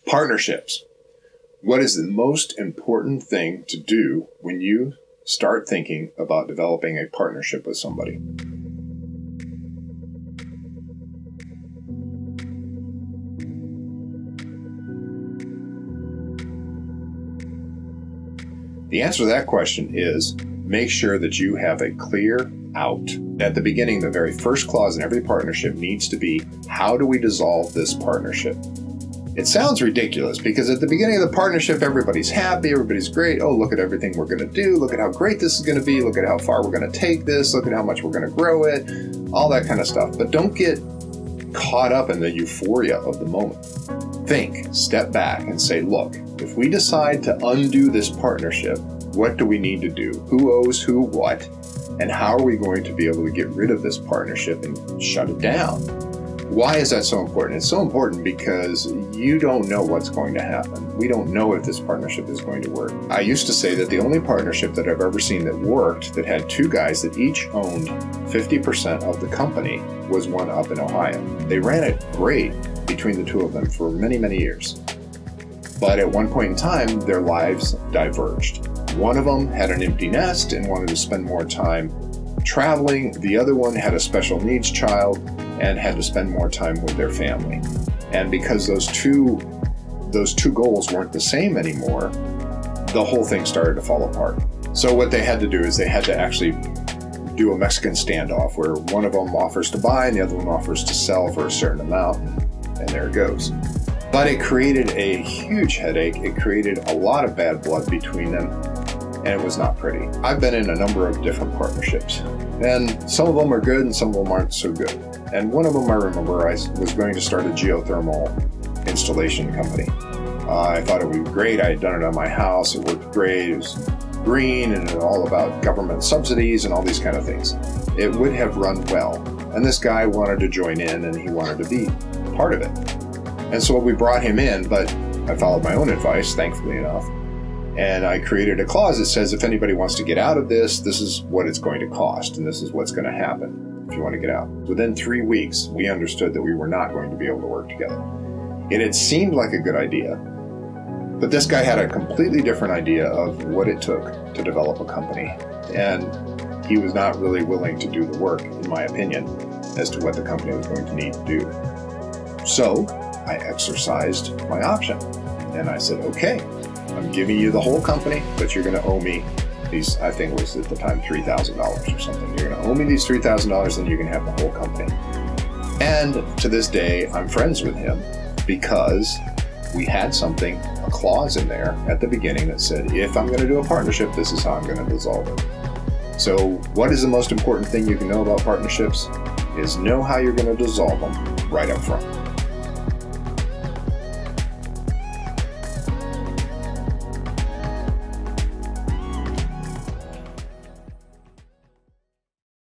Partnerships. What is the most important thing to do when you start thinking about developing a partnership with somebody? The answer to that question is make sure that you have a clear out. At the beginning, the very first clause in every partnership needs to be, how do we dissolve this partnership? It sounds ridiculous because at the beginning of the partnership, everybody's happy, everybody's great. Oh, look at everything we're going to do. Look at how great this is going to be. Look at how far we're going to take this. Look at how much we're going to grow it. All that kind of stuff. But don't get caught up in the euphoria of the moment. Think, step back and say, look, if we decide to undo this partnership, what do we need to do? Who owes who what? And how are we going to be able to get rid of this partnership and shut it down? Why is that so important? It's so important because you don't know what's going to happen. We don't know if this partnership is going to work. I used to say that the only partnership that I've ever seen that worked, that had two guys that each owned 50% of the company, was one up in Ohio. They ran it great between the two of them for many, many years. But at one point in time, their lives diverged. One of them had an empty nest and wanted to spend more time traveling. The other one had a special needs child and had to spend more time with their family. And because those two goals weren't the same anymore, the whole thing started to fall apart. So what they had to do is they had to actually do a Mexican standoff where one of them offers to buy and the other one offers to sell for a certain amount, and there it goes. But it created a huge headache. It created a lot of bad blood between them, and it was not pretty. I've been in a number of different partnerships, and some of them are good and some of them aren't so good. And one of them, I remember, I was going to start a geothermal installation company. I thought it would be great. I had done it on my house. It worked great. It was green and all about government subsidies and all these kind of things. It would have run well. And this guy wanted to join in and he wanted to be part of it. And so we brought him in, but I followed my own advice, thankfully enough. And I created a clause that says if anybody wants to get out of this, this is what it's going to cost and this is what's going to happen if you want to get out. Within 3 weeks, we understood that we were not going to be able to work together. It had seemed like a good idea, but this guy had a completely different idea of what it took to develop a company. And he was not really willing to do the work, in my opinion, as to what the company was going to need to do. So I exercised my option and I said, okay, I'm giving you the whole company, but you're going to owe me these, I think it was at the time $3,000 or something. You're going to owe me these $3,000 and you can have the whole company. And to this day, I'm friends with him because we had something, a clause in there at the beginning that said, if I'm going to do a partnership, this is how I'm going to dissolve it. So what is the most important thing you can know about partnerships is know how you're going to dissolve them right up front.